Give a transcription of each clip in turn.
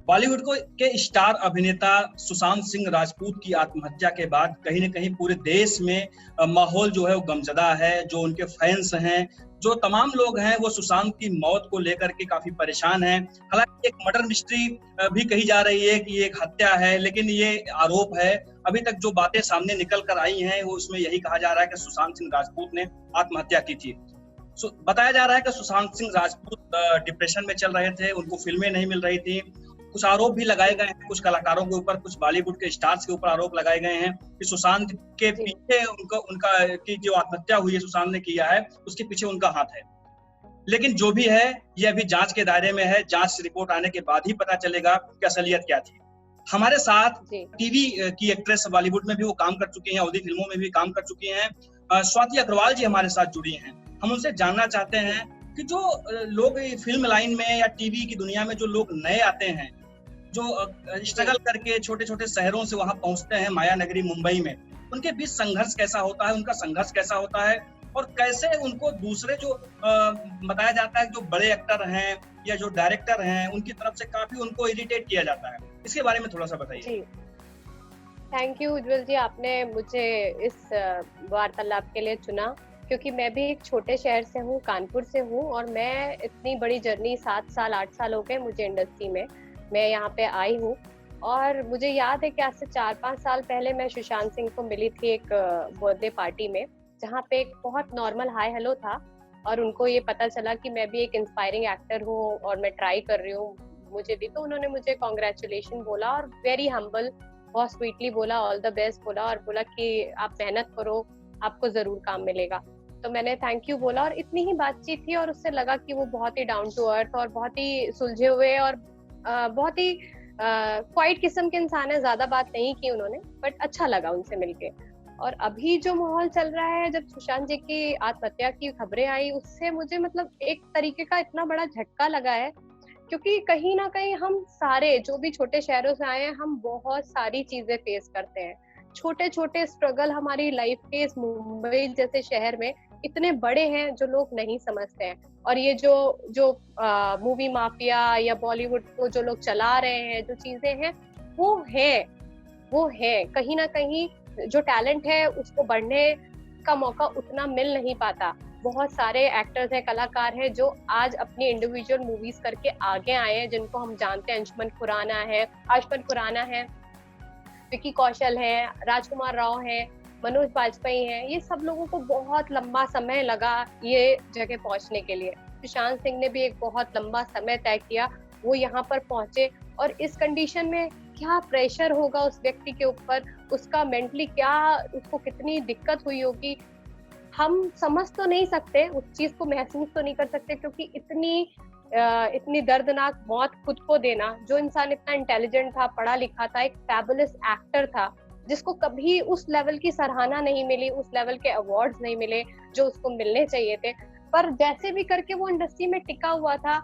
बॉलीवुड को के स्टार अभिनेता सुशांत सिंह राजपूत की आत्महत्या के बाद कहीं न कहीं पूरे देश में माहौल जो है वो गमज़दा है। जो उनके फैंस हैं, जो तमाम लोग हैं, वो सुशांत की मौत को लेकर के काफ़ी परेशान हैं। हालाँकि एक मर्डर मिस्ट्री भी कही जा रही है कि ये एक हत्या है, लेकिन ये आरोप है। अभी तक जो बातें सामने निकल कर आई हैं, वो उसमें यही कहा जा रहा है कि सुशांत सिंह राजपूत ने आत्महत्या की थी। बताया जा रहा है कि सुशांत सिंह राजपूत डिप्रेशन में चल रहे थे, उनको फ़िल्में नहीं मिल रही थी। कुछ आरोप भी लगाए गए हैं, कुछ कलाकारों के ऊपर, कुछ बॉलीवुड के स्टार्स के ऊपर आरोप लगाए गए हैं कि सुशांत के पीछे उनका उनका की जो आत्महत्या हुई है, सुशांत ने किया है, उसके पीछे उनका हाथ है। लेकिन जो भी है, ये अभी जांच के दायरे में है। जांच रिपोर्ट आने के बाद ही पता चलेगा कि असलियत क्या थी। हमारे साथ टीवी की एक्ट्रेस, बॉलीवुड में भी वो काम कर चुकी हैं, हिंदी फिल्मों में भी काम कर चुकी हैं, स्वाति अग्रवाल जी हमारे साथ जुड़ी हैं। हम उनसे जानना चाहते हैं कि जो लोग फिल्म लाइन में या टीवी की दुनिया में जो लोग नए आते हैं, जो स्ट्रगल करके छोटे-छोटे शहरों से वहां पहुंचते हैं, माया नगरी मुंबई में, उनके बीच संघर्ष कैसा होता है, उनका संघर्ष कैसा होता है, और कैसे उनको दूसरे जो बताया जाता है जो बड़े एक्टर हैं या जो डायरेक्टर हैं, उनकी तरफ से काफी उनको इरिटेट किया जाता है। इसके बारे में थोड़ा सा बताइए। थैंक यू उज्जवल जी, आपने मुझे इस वार्तालाप के लिए चुना, क्योंकि मैं भी एक छोटे शहर से हूँ, कानपुर से हूँ, और मैं इतनी बड़ी जर्नी 7 साल 8 साल हो गए मुझे इंडस्ट्री में। मैं यहाँ पे आई हूँ, और मुझे याद है कि आज से 4-5 साल पहले मैं सुशांत सिंह को मिली थी एक बर्थडे पार्टी में, जहाँ पे एक बहुत नॉर्मल हाय हेलो था, और उनको ये पता चला कि मैं भी एक इंस्पायरिंग एक्टर हूँ और मैं ट्राई कर रही हूँ, मुझे भी। तो उन्होंने मुझे कॉन्ग्रेचुलेशन बोला और वेरी हम्बल, बहुत स्वीटली बोला, ऑल द बेस्ट बोला, और बोला कि आप मेहनत करो, आपको जरूर काम मिलेगा। तो मैंने थैंक यू बोला, और इतनी ही बातचीत थी, और उससे लगा कि वो बहुत ही डाउन टू अर्थ और बहुत ही सुलझे हुए और बहुत ही क्वाइट किस्म के इंसान है। ज्यादा बात नहीं की उन्होंने, बट अच्छा लगा उनसे मिलके। और अभी जो माहौल चल रहा है, जब सुशांत जी की आत्महत्या की खबरें आई, उससे मुझे मतलब एक तरीके का इतना बड़ा झटका लगा है, क्योंकि कहीं ना कहीं हम सारे जो भी छोटे शहरों से आए हैं, हम बहुत सारी चीजें फेस करते हैं। छोटे छोटे स्ट्रगल हमारी लाइफ के इस मुंबई जैसे शहर में इतने बड़े हैं जो लोग नहीं समझते हैं। और ये जो जो मूवी माफिया या बॉलीवुड को जो लोग चला रहे हैं, जो चीजें हैं, वो है कहीं ना कहीं जो टैलेंट है उसको बढ़ने का मौका उतना मिल नहीं पाता। बहुत सारे एक्टर्स हैं, कलाकार हैं, जो आज अपनी इंडिविजुअल मूवीज करके आगे आए हैं, जिनको हम जानते हैं। आयुष्मान खुराना है, विकी कौशल है, राजकुमार राव है, मनोज बाजपेयी हैं। ये सब लोगों को बहुत लंबा समय लगा ये जगह पहुंचने के लिए। सुशांत सिंह ने भी एक बहुत लंबा समय तय किया, वो यहाँ पर पहुंचे। और इस कंडीशन में क्या प्रेशर होगा उस व्यक्ति के ऊपर, उसका मेंटली क्या, उसको कितनी दिक्कत हुई होगी, हम समझ तो नहीं सकते, उस चीज को महसूस तो नहीं कर सकते, क्योंकि इतनी दर्दनाक मौत खुद को देना। जो इंसान इतना इंटेलिजेंट था, पढ़ा लिखा था, एक फैबुलस एक्टर था, जिसको कभी उस लेवल की सराहना नहीं मिली, उस लेवल के अवार्ड्स नहीं मिले जो उसको मिलने चाहिए थे, पर जैसे भी करके वो इंडस्ट्री में टिका हुआ था,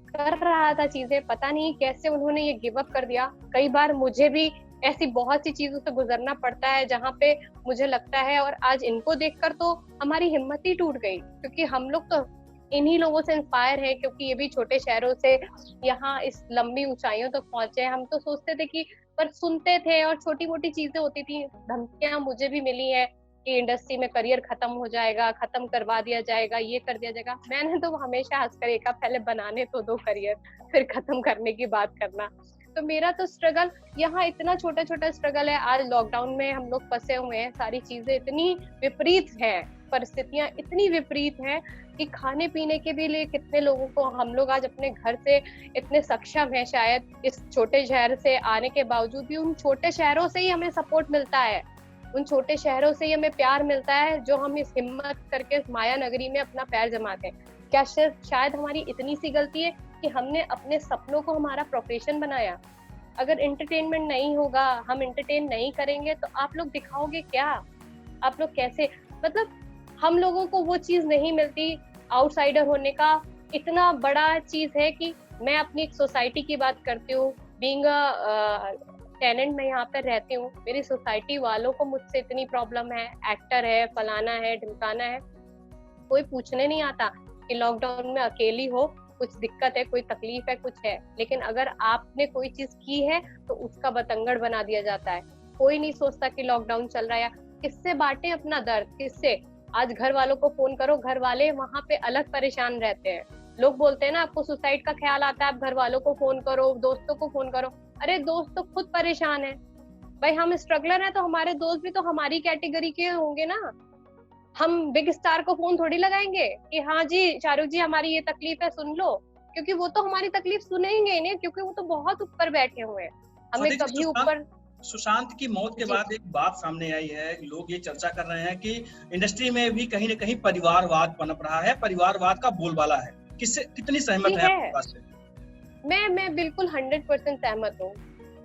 कर रहा था चीजें। पता नहीं कैसे उन्होंने ये गिव अप कर दिया। कई बार मुझे भी ऐसी बहुत सी चीजों से गुजरना पड़ता है जहाँ पे मुझे लगता है, और आज इनको देखकर तो हमारी हिम्मत ही टूट गई, क्योंकि हम लोग तो इन्हीं लोगों से इंस्पायर है, क्योंकि ये भी छोटे शहरों से यहाँ इस लंबी ऊंचाइयों तक पहुंचे। हम तो सोचते थे कि, पर सुनते थे और छोटी मोटी चीजें होती थी, धमकियां मुझे भी मिली है कि इंडस्ट्री में करियर खत्म हो जाएगा, खत्म करवा दिया जाएगा, ये कर दिया जाएगा। मैंने तो हमेशा हंसकर एक पहले बनाने तो दो करियर, फिर खत्म करने की बात करना। तो मेरा तो स्ट्रगल यहाँ इतना छोटा छोटा स्ट्रगल है। आज लॉकडाउन में हम लोग फंसे हुए हैं, सारी चीजें इतनी विपरीत हैं, परिस्थितियां इतनी विपरीत हैं कि खाने पीने के भी लिए कितने लोगों को, हम लोग आज अपने घर से इतने सक्षम हैं, शायद इस छोटे शहर से आने के बावजूद भी उन छोटे शहरों से ही हमें सपोर्ट मिलता है, उन छोटे शहरों से ही हमें प्यार मिलता है, जो हम इस हिम्मत करके इस माया नगरी में अपना पैर जमाते हैं। क्या शायद हमारी इतनी सी गलती है कि हमने अपने सपनों को हमारा प्रोफेशन बनाया। अगर एंटरटेनमेंट नहीं होगा, हम एंटरटेन नहीं करेंगे, तो आप लोग दिखाओगे क्या? आप लोग कैसे, मतलब हम लोगों को वो चीज नहीं मिलती। आउटसाइडर होने का इतना बड़ा चीज है कि मैं अपनी एक सोसाइटी की बात करती हूँ, बीइंग अ टेनेंट मैं यहाँ पर रहती हूँ, मेरी सोसाइटी वालों को मुझसे इतनी प्रॉब्लम है, एक्टर है, फलाना है, ढिमकाना है, कोई पूछने नहीं आता कि लॉकडाउन में अकेली हो कुछ दिक्कत है, कोई तकलीफ है, कुछ है, लेकिन अगर आपने कोई चीज की है तो उसका बतंगड़ बना दिया जाता है। कोई नहीं सोचता कि लॉकडाउन चल रहा है, किससे बांटे अपना दर्द, किससे। आज घर वालों को फोन करो, घर वाले वहां पे अलग परेशान रहते हैं। लोग बोलते हैं ना, आपको सुसाइड का ख्याल आता है, आप घर वालों को फोन करो, दोस्तों को फोन करो। अरे दोस्त तो खुद परेशान है भाई, हम स्ट्रगलर हैं तो हमारे दोस्त भी तो हमारी कैटेगरी के होंगे ना। हम बिग स्टार को फोन थोड़ी लगाएंगे कि हाँ जी शाहरुख जी हमारी ये तकलीफ है सुन लो, क्योंकि वो तो हमारी तकलीफ सुनेंगे ही नहीं, क्योंकि वो तो बहुत ऊपर बैठे हुए हैं, हमें कभी ऊपर। सुशांत की मौत के बाद एक बात सामने आई है, लोग ये चर्चा कर रहे हैं कि इंडस्ट्री में भी कहीं न कहीं परिवारवाद पनप रहा है, परिवारवाद का बोलबाला है। किससे कितनी सहमत है आपकी बात से? मैं बिल्कुल 100% सहमत हूँ,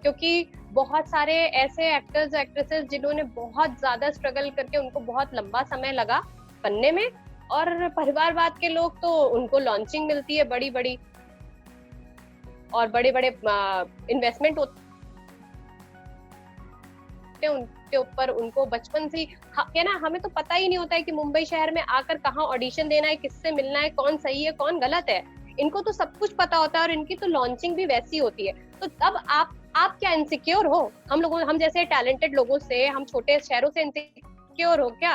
क्योंकि बहुत सारे ऐसे एक्टर्स एक्ट्रेसेस जिन्होंने बहुत ज्यादा स्ट्रगल करके, उनको बहुत लंबा समय लगा बनने में, और परिवारवाद के लोग तो उनको लॉन्चिंग मिलती है बड़ी बड़ी, और बड़े बड़े इन्वेस्टमेंट होते हैं उनके ऊपर, उनको बचपन से है ना, हमें तो पता ही नहीं होता है कि मुंबई शहर में आकर कहाँ ऑडिशन देना है, किससे मिलना है, कौन सही है कौन गलत है, इनको तो सब कुछ पता होता है, और इनकी तो लॉन्चिंग भी वैसी होती है। तो तब आप क्या इनसिक्योर हो? हम जैसे टैलेंटेड लोगों से, हम छोटे शहरों से इनसिक्योर हो क्या?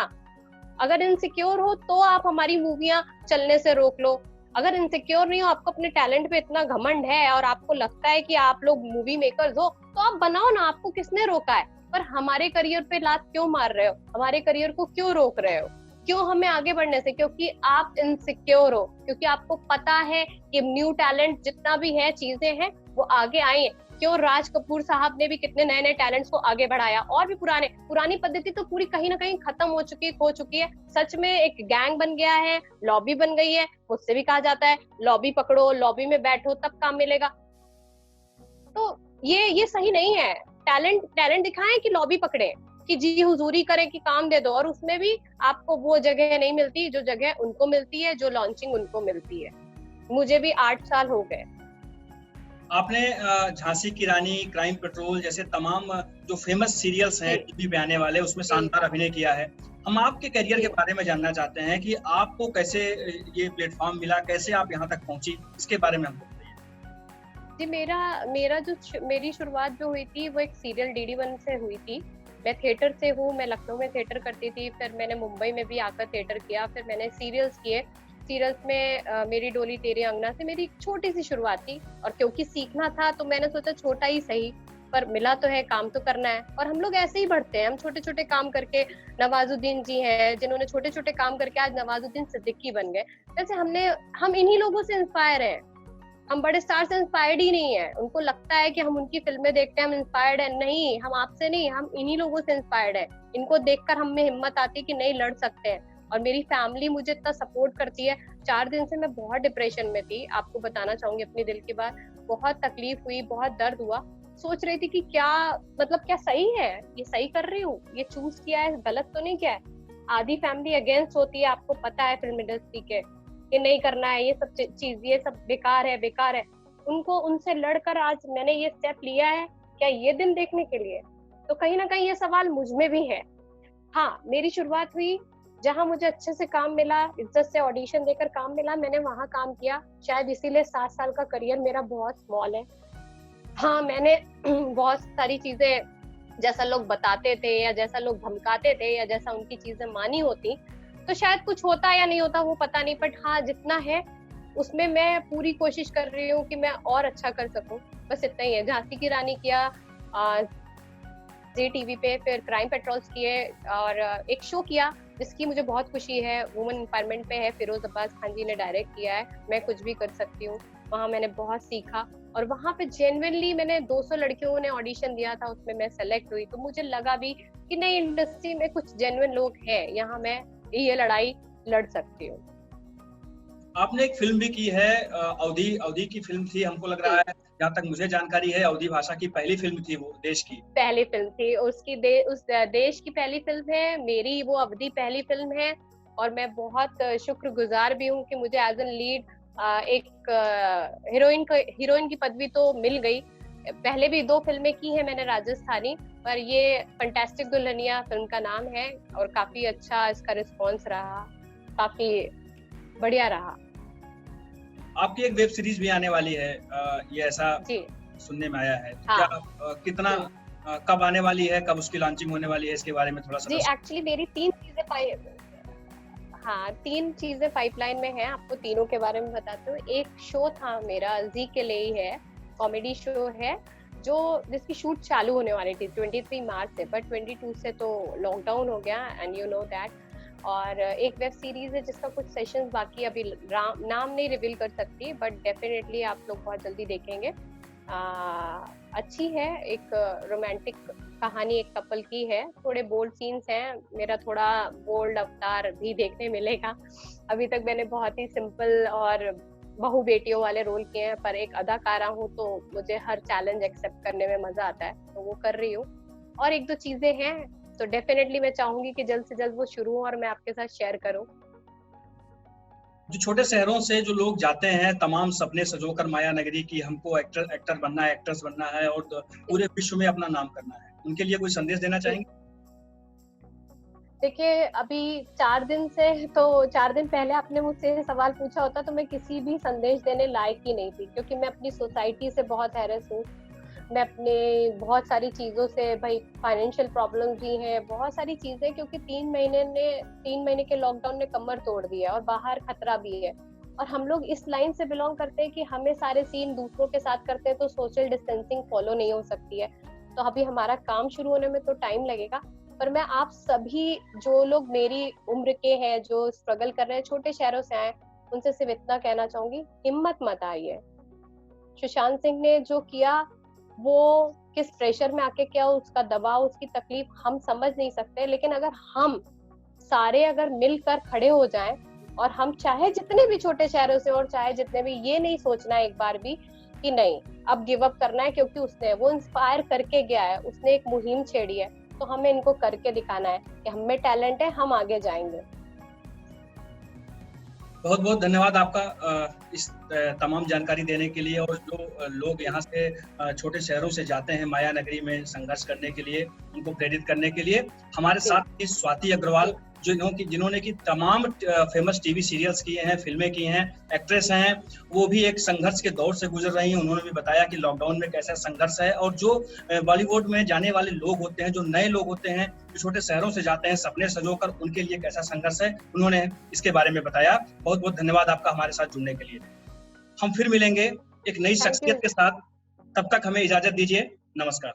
अगर इनसिक्योर हो तो आप हमारी मूवियां चलने से रोक लो। अगर इनसिक्योर नहीं हो, आपको अपने टैलेंट पे इतना घमंड है और आपको लगता है कि आप लोग मूवी मेकर्स हो, तो आप बनाओ ना, आपको किसने रोका है? पर हमारे करियर पे लात क्यों मार रहे हो? हमारे करियर को क्यों रोक रहे हो? क्यों हमें आगे बढ़ने से? क्योंकि आप इनसिक्योर हो, क्योंकि आपको पता है कि न्यू टैलेंट जितना भी है, चीजें हैं, वो आगे आए हैं। क्यों राज कपूर साहब ने भी कितने नए नए टैलेंट्स को आगे बढ़ाया, और भी पुरानी पद्धति तो पूरी कहीं ना कहीं खत्म हो चुकी है। सच में एक गैंग बन गया है, लॉबी बन गई है, मुझसे भी कहा जाता है लॉबी पकड़ो, लॉबी में बैठो तब काम मिलेगा। तो ये सही नहीं है। टैलेंट दिखाएं कि लॉबी पकड़े, कि जी हुजूरी करें कि काम दे दो, और उसमें भी आपको वो जगह नहीं मिलती जो जगह उनको मिलती है, जो लॉन्चिंग उनको मिलती है। मुझे भी 8 साल हो गए। आपने झांसी की रानी, क्राइम पेट्रोल जैसे तमाम जो फेमस सीरियल्स हैं टीवी पे आने वाले, उसमें शानदार अभिनय किया है। हम आपके करियर के बारे में जानना चाहते हैं कि आपको कैसे ये प्लेटफॉर्म मिला, कैसे आप यहाँ तक पहुंची, इसके बारे में हमको बताइए। जी, मेरी शुरुआत जो हुई थी वो एक सीरियल DD1 से हुई थी। मैं थिएटर से हूँ, मैं लखनऊ में थिएटर करती थी, फिर मैंने मुंबई में भी आकर थिएटर किया, फिर मैंने सीरियल्स किए। सीरियल्स में मेरी डोली तेरे अंगना से मेरी छोटी सी शुरुआत थी, और क्योंकि सीखना था तो मैंने सोचा छोटा ही सही, पर मिला तो है, काम तो करना है। और हम लोग ऐसे ही बढ़ते हैं, हम छोटे छोटे काम करके, नवाजुद्दीन जी हैं जिन्होंने छोटे छोटे काम करके आज नवाजुद्दीन सिद्दीकी बन गए। वैसे हम इन्हीं लोगों से इंस्पायर हैं, हम बड़े स्टार से इंस्पायर्ड ही नहीं है। उनको लगता है कि हम उनकी फिल्में देखते हैं हम इंस्पायर्ड है, नहीं, हम आपसे नहीं, हम इन्हीं लोगों से इंस्पायर्ड है। इनको देखकर हम में हिम्मत आती है कि नहीं, लड़ सकते हैं। और मेरी फैमिली मुझे इतना सपोर्ट करती है। 4 दिन से मैं बहुत डिप्रेशन में थी, आपको बताना चाहूंगी अपनी दिल की बात। बहुत तकलीफ हुई, बहुत दर्द हुआ, सोच रही थी कि क्या सही है, ये सही कर रही हूँ, ये चूज किया है, गलत तो नहीं किया है। आधी फैमिली अगेंस्ट होती है, आपको पता है फिल्म इंडस्ट्री के, कि नहीं करना है ये सब चीज, ये सब बेकार है। उनसे लड़कर आज मैंने ये स्टेप लिया है, क्या ये दिन देखने के लिए? तो कहीं ना कहीं ये सवाल मुझ में भी है। हाँ, मेरी शुरुआत हुई जहां मुझे अच्छे से काम मिला, इज्जत से ऑडिशन देकर काम मिला, मैंने वहां काम किया। शायद इसीलिए 7 साल का करियर मेरा बहुत स्मॉल है। हाँ, मैंने बहुत सारी चीजें जैसा लोग बताते थे, या जैसा लोग धमकाते थे, या जैसा उनकी चीजें मानी होती, तो शायद कुछ होता या नहीं होता वो पता नहीं, बट हाँ, जितना है उसमें मैं पूरी कोशिश कर रही हूँ कि मैं और अच्छा कर सकूं। बस इतना ही है। झांसी की रानी किया, जी टीवी पे, फिर क्राइम पेट्रोल्स किए, और एक शो किया जिसकी मुझे बहुत खुशी है, वुमेन एम्पावरमेंट पे है, फिरोज अब्बास खान जी ने डायरेक्ट किया है, मैं कुछ भी कर सकती हूँ। वहाँ मैंने बहुत सीखा, और वहाँ पे जेन्युइनली मैंने 200 लड़कियों ने ऑडिशन दिया था, उसमें मैं सेलेक्ट हुई। तो मुझे लगा भी कि नहीं, इंडस्ट्री में कुछ जेन्युइन लोग हैं, यहाँ मैं ये लड़ाई लड़ सकती हूँ। आपने एक फिल्म भी की है, अवधी की फिल्म थी, हमको लग रहा है, जहाँ तक मुझे जानकारी है, अवधी भाषा की पहली फिल्म थी, वो देश की पहली फिल्म थी, उस देश की पहली फिल्म है मेरी, वो अवधी पहली फिल्म है। और मैं बहुत शुक्रगुजार भी हूँ कि मुझे एज एन लीड एक हीरोइन की पदवी तो मिल गई। पहले भी 2 फिल्में की है मैंने राजस्थानी, पर ये फंटास्टिक दुल्हनिया फिल्म का नाम है, और काफी अच्छा इसका रिस्पॉन्स रहा, काफी बढ़िया रहा। आपकी एक वेब सीरीज भी आने वाली है, ये ऐसा जी सुनने में आया है। हाँ क्या कितना कब आने वाली है, कब उसकी लॉन्चिंग होने वाली है, इसके बारे में थोड़ा सा जी दो। एक्चुअली मेरी तीन चीजें पाइपलाइन में हैं, आपको तीनों के बारे में बताती हूँ। एक शो था मेरा, जी के लिए ही है, कॉमेडी शो है, जो जिसकी शूट चालू होने वाली थी 23 मार्च से, बट 22 से तो लॉकडाउन हो गया एंड यू नो दैट। और एक वेब सीरीज है जिसका कुछ सेशंस बाकी, अभी नाम नहीं रिवील कर सकती, बट डेफिनेटली आप लोग बहुत जल्दी देखेंगे। अच्छी है, एक रोमांटिक कहानी एक कपल की है, थोड़े बोल्ड सीन्स हैं, मेरा थोड़ा बोल्ड अवतार भी देखने मिलेगा। अभी तक मैंने बहुत ही सिंपल और बहू बेटियों वाले रोल किए हैं, पर एक अदाकारा हूँ तो मुझे हर चैलेंज एक्सेप्ट करने में मजा आता है, तो वो कर रही हूँ। और एक दो चीजें हैं तो डेफिनेटली मैं चाहूंगी कि जल्द से जल्द वो शुरू हो और मैं आपके साथ शेयर करूँ। जो छोटे शहरों से जो लोग जाते हैं तमाम सपने सजोकर माया नगरी की, हमको एक्टर बनना है, एक्ट्रेस बनना है और पूरे विश्व में अपना नाम करना है, उनके लिए कोई संदेश देना चाहेंगे? देखिए अभी 4 दिन से, तो 4 दिन पहले आपने मुझसे ये सवाल पूछा होता तो मैं किसी भी संदेश देने लायक ही नहीं थी, क्योंकि मैं अपनी सोसाइटी से बहुत हैरेस हूँ। मैं अपने बहुत सारी चीजों से, भाई फाइनेंशियल प्रॉब्लम भी है, बहुत सारी चीजें, क्योंकि 3 महीने के लॉकडाउन ने कमर तोड़ दिया और बाहर खतरा भी है। और हम लोग इस लाइन से बिलोंग करते हैं कि हमें सारे सीन दूसरों के साथ करते हैं तो सोशल डिस्टेंसिंग फॉलो नहीं हो सकती है, तो अभी हमारा काम शुरू होने में तो टाइम लगेगा। पर मैं आप सभी जो लोग मेरी उम्र के हैं, जो स्ट्रगल कर रहे हैं, छोटे शहरों से आए, उनसे सिर्फ इतना कहना चाहूंगी, हिम्मत मत हारिए। सुशांत सिंह ने जो किया, वो किस प्रेशर में आके किया, उसका दबाव, उसकी तकलीफ हम समझ नहीं सकते, लेकिन अगर हम सारे अगर मिलकर खड़े हो जाएं और हम चाहे जितने भी छोटे शहरों से और चाहे जितने भी, ये नहीं सोचना एक बार भी कि नहीं अब गिव अप करना है, क्योंकि उसने वो इंस्पायर करके गया है, उसने एक मुहिम छेड़ी है, तो हमें इनको करके दिखाना है कि हम में टैलेंट है, हम आगे जाएंगे। बहुत बहुत धन्यवाद आपका इस तमाम जानकारी देने के लिए। और जो लोग यहाँ से छोटे शहरों से जाते हैं माया नगरी में संघर्ष करने के लिए, उनको प्रेरित करने के लिए हमारे साथ स्वाति अग्रवाल, जिन्होंने की तमाम फेमस टीवी सीरियल्स किए हैं, फिल्में की हैं, एक्ट्रेस हैं, वो भी एक संघर्ष के दौर से गुजर रही हैं। उन्होंने भी बताया कि लॉकडाउन में कैसा संघर्ष है, और जो बॉलीवुड में जाने वाले लोग होते हैं, जो नए लोग होते हैं, जो छोटे शहरों से जाते हैं सपने सजोकर, उनके लिए कैसा संघर्ष है, उन्होंने इसके बारे में बताया। बहुत बहुत धन्यवाद आपका हमारे साथ जुड़ने के लिए। हम फिर मिलेंगे एक नई शख्सियत के साथ, तब तक हमें इजाजत दीजिए। नमस्कार।